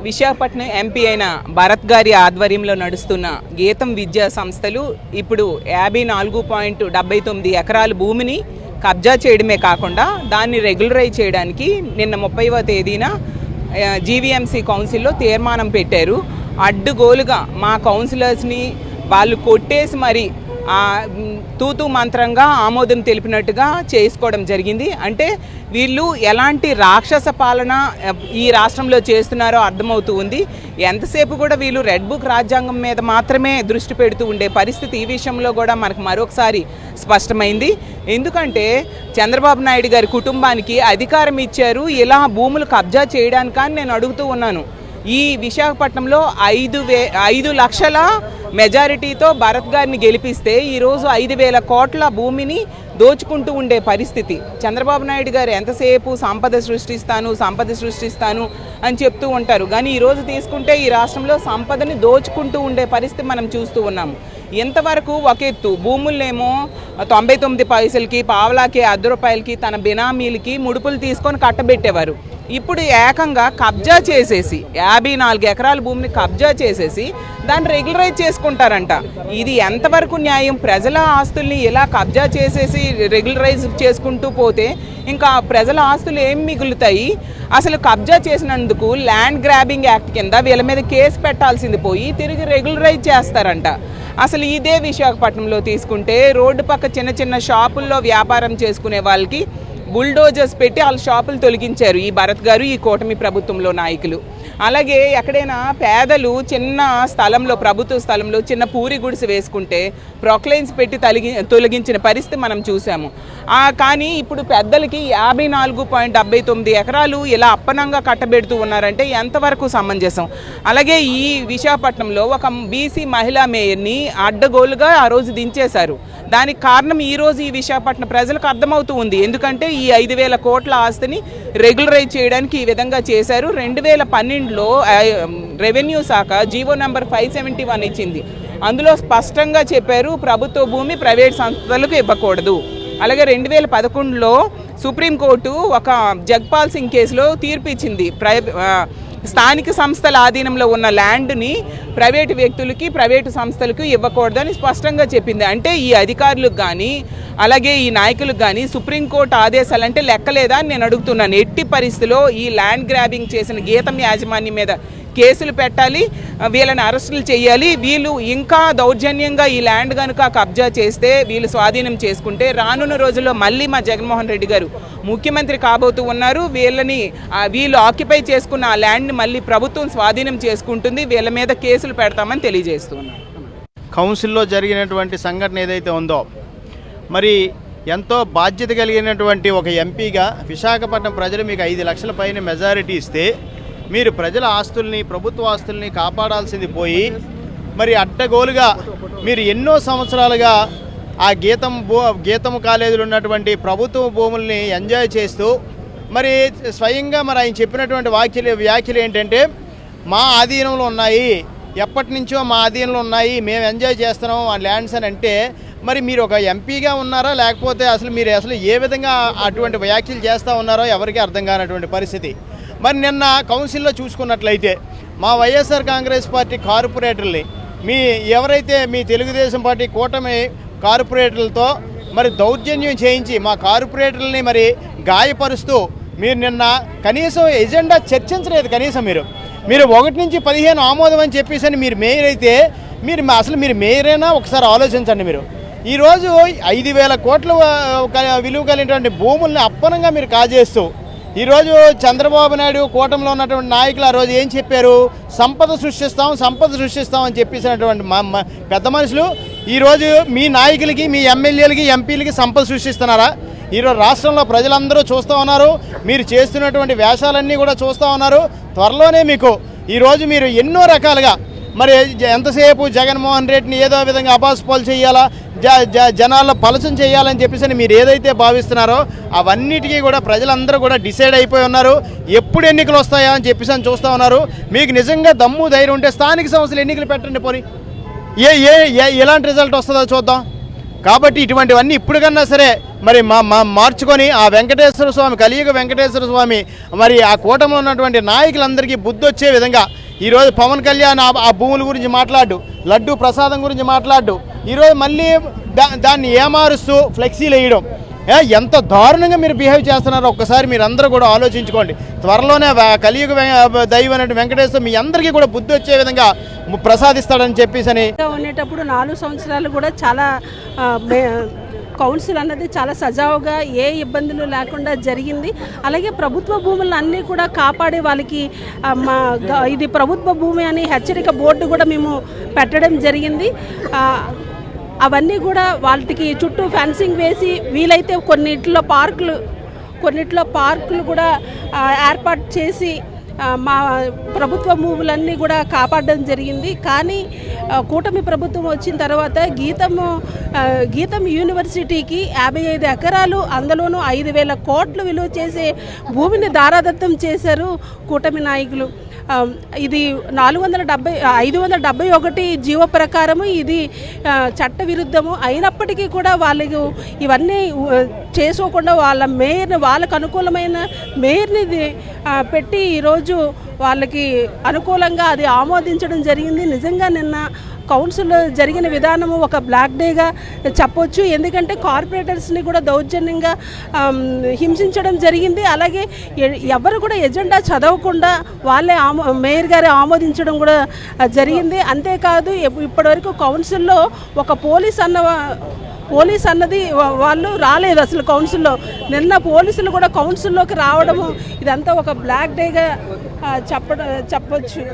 Visakhapatnam MP అయిన భరత్ గారి ఆధ్వర్యంలో నడుస్తున్న గీతం విద్యా సంస్థలు ఇప్పుడు 54.79 ఎకరాల భూమిని కబ్జా చేయడమే కాకుండా దాన్ని రెగ్యులరైజ్ చేయడానికి నిన్న 30వ తేదీన జీవీఎంసీ కౌన్సిల్లో తీర్మానం పెట్టారు. అడ్డుగోలుగా మా కౌన్సిలర్స్ని వాళ్ళు కొట్టేసి మరి తూతూ మంత్రంగా ఆమోదం తెలిపినట్టుగా చేసుకోవడం జరిగింది. అంటే వీళ్ళు ఎలాంటి రాక్షస పాలన ఈ రాష్ట్రంలో చేస్తున్నారో అర్థమవుతూ ఉంది. ఎంతసేపు కూడా వీళ్ళు రెడ్ బుక్ రాజ్యాంగం మీద మాత్రమే దృష్టి పెడుతూ ఉండే పరిస్థితి ఈ విషయంలో కూడా మనకు మరొకసారి స్పష్టమైంది. ఎందుకంటే చంద్రబాబు నాయుడు గారి కుటుంబానికి అధికారం ఇచ్చారు ఇలా భూములు కబ్జా చేయడానికని నేను అడుగుతూ ఉన్నాను. ఈ విశాఖపట్నంలో 5 లక్షల మెజారిటీతో భరత్ గారిని గెలిపిస్తే ఈరోజు 5,000 కోట్ల భూమిని దోచుకుంటూ ఉండే పరిస్థితి. చంద్రబాబు నాయుడు గారు ఎంతసేపు సంపద సృష్టిస్తాను అని చెప్తూ ఉంటారు, కానీ ఈరోజు తీసుకుంటే ఈ రాష్ట్రంలో సంపదని దోచుకుంటూ ఉండే పరిస్థితి మనం చూస్తూ ఉన్నాము. ఎంతవరకు ఒక ఎత్తు భూములనేమో 99 పైసలకి, పావలాకి, ₹10 తన బినామీలకి ముడుపులు తీసుకొని కట్టబెట్టేవారు. ఇప్పుడు ఏకంగా కబ్జా చేసేసి 54 ఎకరాల భూమిని కబ్జా చేసేసి దాన్ని రెగ్యులరైజ్ చేసుకుంటారంట. ఇది ఎంతవరకు న్యాయం? ప్రజల ఆస్తుల్ని ఇలా కబ్జా చేసేసి రెగ్యులరైజ్ చేసుకుంటూ పోతే ఇంకా ప్రజల ఆస్తులు ఏం మిగులుతాయి? అసలు కబ్జా చేసినందుకు ల్యాండ్ గ్రాబింగ్ యాక్ట్ కింద వీళ్ళ మీద కేసు పెట్టాల్సింది పోయి తిరిగి రెగ్యులరైజ్ చేస్తారంట. అసలు ఇదే విశాఖపట్నంలో తీసుకుంటే రోడ్డు పక్క చిన్న చిన్న షాపుల్లో వ్యాపారం చేసుకునే వాళ్ళకి బుల్డోజర్స్ పెట్టి వాళ్ళ షాపులు తొలగించారు ఈ భరత్ గారు, ఈ కూటమి ప్రభుత్వంలో నాయకులు. అలాగే ఎక్కడైనా పేదలు చిన్న స్థలంలో, ప్రభుత్వ స్థలంలో చిన్న పూరి గుడిసె వేసుకుంటే ప్రొక్లైన్స్ పెట్టి తొలగించిన పరిస్థితి మనం చూసాము. కానీ ఇప్పుడు పెద్దలకి 54.79 ఎకరాలు ఇలా అప్పనంగా కట్టబెడుతూ ఉన్నారంటే ఎంతవరకు సమంజసం? అలాగే ఈ విశాఖపట్నంలో ఒక బీసీ మహిళా మేయర్ని అడ్డగోలుగా ఆ రోజు దించేశారు. దానికి కారణం ఈరోజు ఈ విశాఖపట్నం ప్రజలకు అర్థమవుతూ ఉంది. ఎందుకంటే ఈ 5,000 కోట్ల ఆస్తిని రెగ్యులరైజ్ చేయడానికి ఈ విధంగా చేశారు. 2012లో రెవెన్యూ శాఖ జీవో నెంబర్ 571 ఇచ్చింది. అందులో స్పష్టంగా చెప్పారు ప్రభుత్వ భూమి ప్రైవేట్ సంస్థలకు ఇవ్వకూడదు. అలాగే 2011లో సుప్రీంకోర్టు ఒక జగ్పాల్ సింగ్ కేసులో తీర్పు ఇచ్చింది. స్థానిక సంస్థల ఆధీనంలో ఉన్న ల్యాండ్ని ప్రైవేటు వ్యక్తులకి, ప్రైవేటు సంస్థలకు ఇవ్వకూడదని స్పష్టంగా చెప్పింది. అంటే ఈ అధికారులకు కానీ అలాగే ఈ నాయకులకు కానీ సుప్రీంకోర్టు ఆదేశాలు అంటే లెక్కలేదా అని నేను అడుగుతున్నాను. ఎట్టి పరిస్థితిలో ఈ ల్యాండ్ గ్రాబింగ్ చేసిన గీతం యాజమాన్యం మీద కేసులు పెట్టాలి, వీళ్ళని అరెస్టులు చేయాలి. వీళ్ళు ఇంకా దౌర్జన్యంగా ఈ ల్యాండ్ కనుక కబ్జా చేస్తే, వీళ్ళు స్వాధీనం చేసుకుంటే రానున్న రోజుల్లో మళ్ళీ మా జగన్మోహన్ రెడ్డి గారు ముఖ్యమంత్రి కాబోతూ ఉన్నారు. వీళ్ళు ఆక్యుపై చేసుకున్న ఆ ల్యాండ్ని మళ్ళీ ప్రభుత్వం స్వాధీనం చేసుకుంటుంది. వీళ్ళ మీద కేసులు పెడతామని తెలియజేస్తున్నాం. కౌన్సిల్లో జరిగినటువంటి సంఘటన ఏదైతే ఉందో, మరి ఎంతో బాధ్యత కలిగినటువంటి ఒక ఎంపీగా విశాఖపట్నం ప్రజలు మీకు 5 లక్షల పైన మెజారిటీ ఇస్తే మీరు ప్రజల ఆస్తుల్ని, ప్రభుత్వ ఆస్తుల్ని కాపాడాల్సింది పోయి మరి అడ్డగోలుగా మీరు ఎన్నో సంవత్సరాలుగా ఆ గీతం కాలేజీలో ఉన్నటువంటి ప్రభుత్వ భూముల్ని ఎంజాయ్ చేస్తూ మరి స్వయంగా మరి ఆయన చెప్పినటువంటి వ్యాఖ్యలు ఏంటంటే మా ఆధీనంలో ఉన్నాయి, ఎప్పటి నుంచో మా ఆధీనంలో ఉన్నాయి, మేము ఎంజాయ్ చేస్తున్నాం ఆ ల్యాండ్స్ అని. అంటే మరి మీరు ఒక ఎంపీగా ఉన్నారా, లేకపోతే మీరు ఏ విధంగా అటువంటి వ్యాఖ్యలు చేస్తూ ఉన్నారో ఎవరికీ అర్థం కానటువంటి పరిస్థితి. మరి నిన్న కౌన్సిల్లో చూసుకున్నట్లయితే మా వైఎస్ఆర్ కాంగ్రెస్ పార్టీ కార్పొరేటర్ని ఎవరైతే మీ తెలుగుదేశం పార్టీ కూటమి కార్పొరేటర్లతో మరి దౌర్జన్యం చేయించి మా కార్పొరేటర్లని మరి గాయపరుస్తూ మీరు నిన్న కనీసం ఎజెండా చర్చించలేదు. కనీసం మీరు 1 నుంచి 15 ఆమోదం అని చెప్పేసి మీరు మేయర్ అయితే మీరు మేయరేనా ఒకసారి ఆలోచించండి. మీరు ఈరోజు 5,000 కోట్ల విలువ కలిగినటువంటి భూముల్ని అప్పనంగా మీరు కాజేస్తూ ఈరోజు చంద్రబాబు నాయుడు కూటమిలో ఉన్నటువంటి నాయకులు ఆ రోజు ఏం చెప్పారు? సంపద సృష్టిస్తాం అని చెప్పేసినటువంటి పెద్ద మనుషులు ఈరోజు మీ నాయకులకి, మీ ఎమ్మెల్యేలకి, ఎంపీలకి సంపద సృష్టిస్తున్నారా? ఈరోజు రాష్ట్రంలో ప్రజలందరూ చూస్తూ ఉన్నారు. మీరు చేస్తున్నటువంటి వేషాలన్నీ కూడా చూస్తూ ఉన్నారు. త్వరలోనే మీకు ఈరోజు మీరు ఎన్నో రకాలుగా మరి ఎంతసేపు జగన్మోహన్ రెడ్డిని ఏదో విధంగా అపాస్పాలు చేయాలా, జనాల్లో పలసం చేయాలని చెప్పేసి మీరు ఏదైతే భావిస్తున్నారో అవన్నిటికీ కూడా ప్రజలందరూ కూడా డిసైడ్ అయిపోయి ఉన్నారు. ఎప్పుడు ఎన్నికలు వస్తాయా అని చెప్పేసి చూస్తూ ఉన్నారు. మీకు నిజంగా దమ్ము ధైర్యం ఉంటే స్థానిక సంస్థలు ఎన్నికలు పెట్టండి. పోనీ ఎలాంటి రిజల్ట్ వస్తుందో చూద్దాం. కాబట్టి ఇటువంటివన్నీ ఇప్పుడు కన్నా సరే మరి మార్చుకొని ఆ వెంకటేశ్వర స్వామి, కలియుగ వెంకటేశ్వర స్వామి, మరి ఆ కూటమిలో ఉన్నటువంటి నాయకులందరికీ బుద్ధి వచ్చే విధంగా ఈరోజు పవన్ కళ్యాణ్ ఆ భూముల గురించి మాట్లాడు, లడ్డు ప్రసాదం గురించి మాట్లాడు, ఈరోజు మళ్ళీ దాన్ని ఏమారుస్తూ ఫ్లెక్సీలు వేయడం, ఎంత దారుణంగా మీరు బిహేవ్ చేస్తున్నారో ఒక్కసారి మీరు అందరూ కూడా ఆలోచించుకోండి. త్వరలోనే కలియుగ దైవం వెంకటేశ్వర మీ అందరికీ కూడా బుద్ధి వచ్చే విధంగా ప్రసాదిస్తాడని చెప్పేసి ఉండేటప్పుడు 4 సంవత్సరాలు కూడా చాలా కౌన్సిల్ అన్నది చాలా సజావుగా ఏ ఇబ్బందులు లేకుండా జరిగింది. అలాగే ప్రభుత్వ భూములను అన్నీ కూడా కాపాడే వాళ్ళకి ఇది ప్రభుత్వ భూమి అని హెచ్చరిక బోర్డు కూడా మేము పెట్టడం జరిగింది. అవన్నీ కూడా వాటికి చుట్టూ ఫెన్సింగ్ వేసి వీలైతే కొన్నిట్లో పార్కులు కూడా ఏర్పాటు చేసి మా ప్రభుత్వ భూములన్నీ కూడా కాపాడడం జరిగింది. కానీ కూటమి ప్రభుత్వం వచ్చిన తర్వాత గీతం యూనివర్సిటీకి 55 ఎకరాలు, అందులోనూ 5,000 కోట్లు విలువ చేసే భూమిని దారాదత్తం చేశారు కూటమి నాయకులు. ఇది 571 జీవో ప్రకారము ఇది చట్ట విరుద్ధము. అయినప్పటికీ కూడా వాళ్ళకు ఇవన్నీ చేసుకోకుండా వాళ్ళకు అనుకూలమైన మేయర్ని పెట్టి ఈరోజు వాళ్ళకి అనుకూలంగా అది ఆమోదించడం జరిగింది. నిజంగా నిన్న కౌన్సిల్ జరిగిన విధానము ఒక బ్లాక్ డేగా చెప్పొచ్చు. ఎందుకంటే కార్పొరేటర్స్ని కూడా దౌర్జన్యంగా హింసించడం జరిగింది. అలాగే ఎవరు కూడా ఎజెండా చదవకుండా వాళ్ళే మేయర్ గారు ఆమోదించడం కూడా జరిగింది. అంతేకాదు ఇప్పటివరకు కౌన్సిల్లో ఒక పోలీస్ అన్నది వాళ్ళు రాలేదు అసలు కౌన్సిల్లో. నిన్న పోలీసులు కూడా కౌన్సిల్లోకి రావడము ఇదంతా ఒక బ్లాక్ డేగా చెప్పొచ్చు.